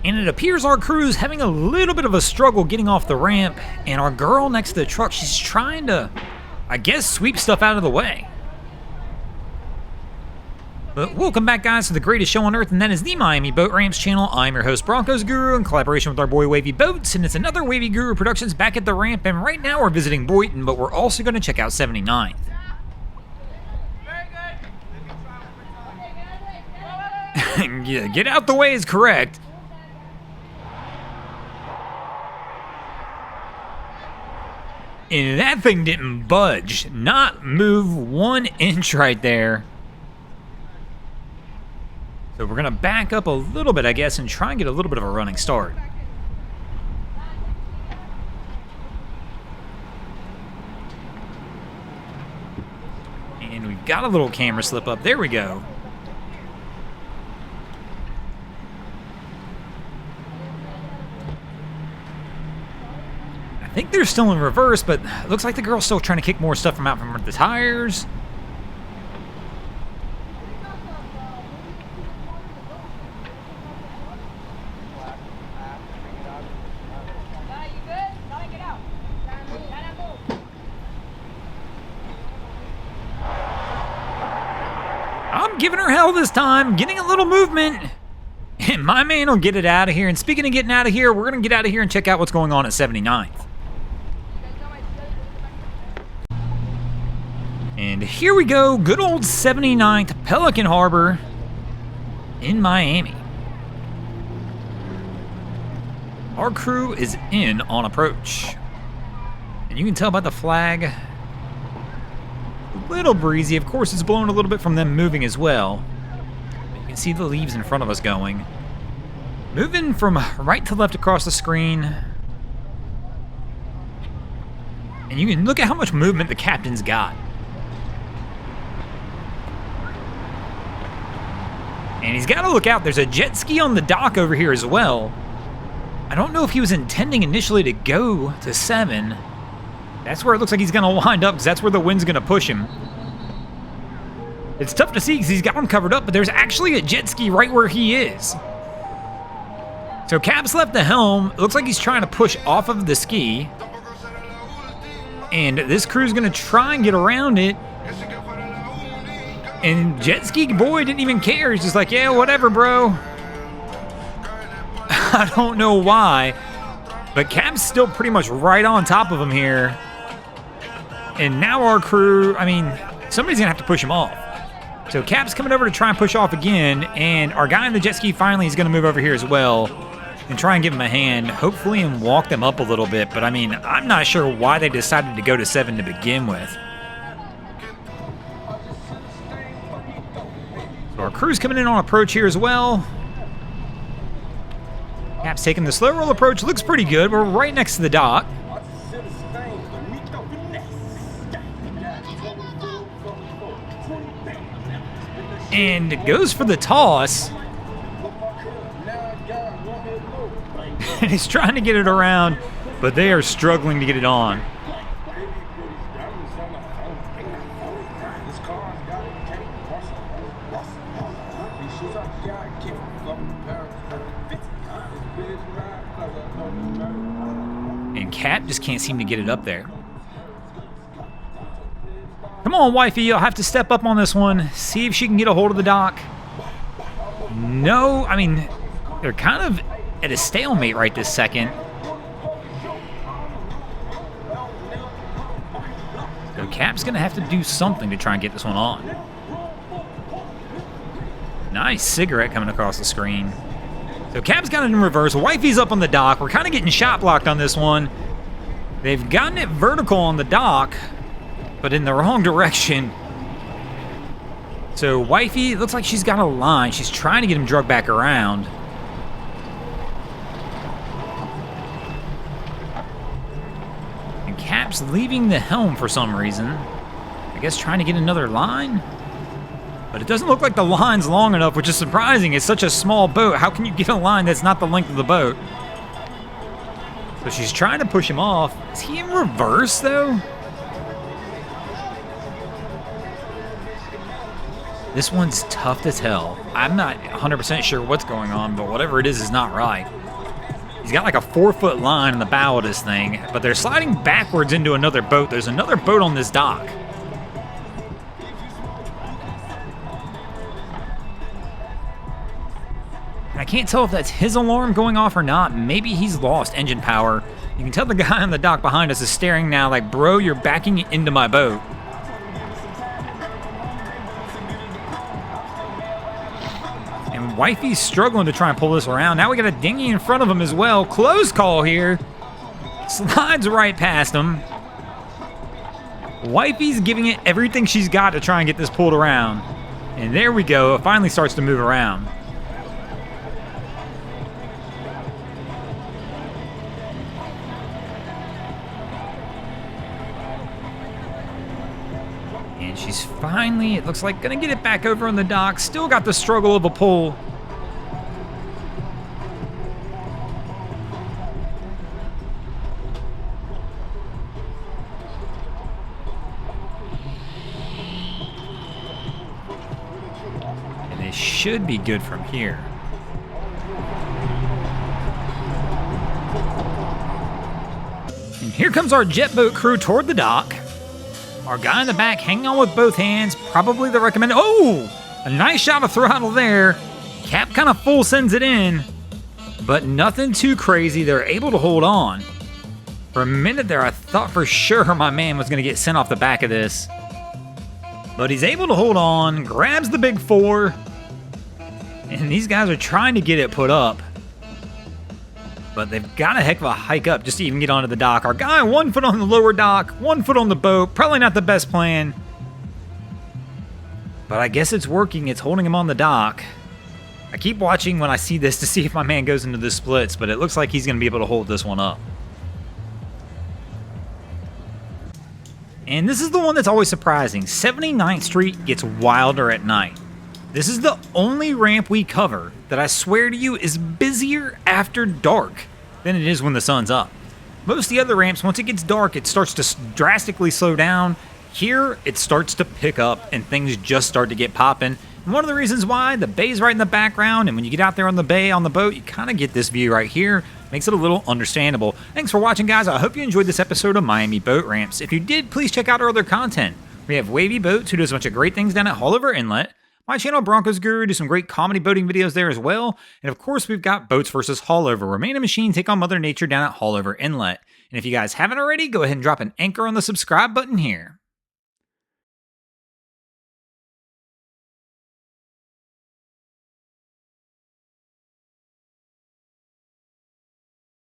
And it appears our crew's having a little bit of a struggle getting off the ramp, and our girl next to the truck, she's trying to, I guess, sweep stuff out of the way. But welcome back, guys, to the greatest show on earth, and that is the Miami Boat Ramps channel. I'm your host, Broncos Guru, in collaboration with our boy Wavy Boats, and it's another Wavy Guru Productions back at the ramp, and right now we're visiting Boynton, but we're also going to check out 79th. Yeah, get out the way is correct. And that thing didn't budge, not move 1 inch right there. So we're gonna back up a little bit, I guess, and try and get a little bit of a running start. And we've got a little camera slip up, there we go. I think they're still in reverse, but it looks like the girl's still trying to kick more stuff from out from the tires. I'm giving her hell this time, getting a little movement. And my man will get it out of here. And speaking of getting out of here, we're going to get out of here and check out what's going on at 79th. And here we go, good old 79th Pelican Harbor in Miami. Our crew is in on approach. And you can tell by the flag, a little breezy. Of course, it's blowing a little bit from them moving as well. But you can see the leaves in front of us going. Moving from right to left across the screen. And you can look at how much movement the captain's got. And he's got to look out. There's a jet ski on the dock over here as well. I don't know if he was intending initially to go to 7. That's where it looks like he's going to wind up, because that's where the wind's going to push him. It's tough to see because he's got him covered up, but there's actually a jet ski right where he is. So Cap's left the helm. It looks like he's trying to push off of the ski. And this crew's going to try and get around it. And Jet Ski Boy didn't even care. He's just like, yeah, whatever, bro. I don't know why, but Cap's still pretty much right on top of him here. And now our crew, I mean, somebody's going to have to push him off. So Cap's coming over to try and push off again, and our guy in the jet ski finally is going to move over here as well and try and give him a hand, hopefully, and walk them up a little bit. But, I mean, I'm not sure why they decided to go to 7 to begin with. Our crew's coming in on approach here as well. Cap's taking the slow roll approach. Looks pretty good. We're right next to the dock. And it goes for the toss. And he's trying to get it around, but they are struggling to get it on. And Cat just can't seem to get it up there. Come on, wifey, you'll have to step up on this one. See if she can get a hold of the dock. No, I mean, they're kind of at a stalemate right this second. So Cap's going to have to do something to try and get this one on. Nice cigarette coming across the screen. So Cap's got it in reverse. Wifey's up on the dock. We're kind of getting shot blocked on this one. They've gotten it vertical on the dock, but in the wrong direction. So Wifey, it looks like she's got a line. She's trying to get him drugged back around. And Cap's leaving the helm for some reason. I guess trying to get another line? But it doesn't look like the line's long enough, which is surprising. It's such a small boat. How can you get a line that's not the length of the boat? So she's trying to push him off. Is he in reverse, though? This one's tough to tell. I'm not 100% sure what's going on, but whatever it is not right. He's got like a 4-foot line in the bow of this thing, but they're sliding backwards into another boat. There's another boat on this dock. I can't tell if that's his alarm going off or not. Maybe he's lost engine power. You can tell the guy on the dock behind us is staring now like, bro, you're backing into my boat. And Wifey's struggling to try and pull this around. Now we got a dinghy in front of him as well. Close call here. Slides right past him. Wifey's giving it everything she's got to try and get this pulled around. And there we go. It finally starts to move around. And she's finally, it looks like, gonna get it back over on the dock. Still got the struggle of a pull. And they should be good from here. And here comes our jet boat crew toward the dock. Our guy in the back hanging on with both hands, probably the recommended. Oh, a nice shot of throttle there. Cap kind of full sends it in, but nothing too crazy. They're able to hold on. For a minute there, I thought for sure my man was going to get sent off the back of this. But he's able to hold on, grabs the big 4, and these guys are trying to get it put up. But they've got a heck of a hike up just to even get onto the dock. Our guy, 1 foot on the lower dock, 1 foot on the boat. Probably not the best plan. But I guess it's working. It's holding him on the dock. I keep watching when I see this to see if my man goes into the splits, but it looks like he's going to be able to hold this one up. And this is the one that's always surprising. 79th Street gets wilder at night. This is the only ramp we cover that I swear to you is busier after dark than it is when the sun's up. Most of the other ramps, once it gets dark, it starts to drastically slow down. Here, it starts to pick up and things just start to get popping. And one of the reasons why, the bay's right in the background, and when you get out there on the bay, on the boat, you kind of get this view right here. Makes it a little understandable. Thanks for watching, guys. I hope you enjoyed this episode of Miami Boat Ramps. If you did, please check out our other content. We have Wavy Boats, who does a bunch of great things down at Haulover Inlet. My channel, Broncos Guru, do some great comedy boating videos there as well. And of course, we've got Boats vs. Haulover, where man and machine take on Mother Nature down at Haulover Inlet. And if you guys haven't already, go ahead and drop an anchor on the subscribe button here.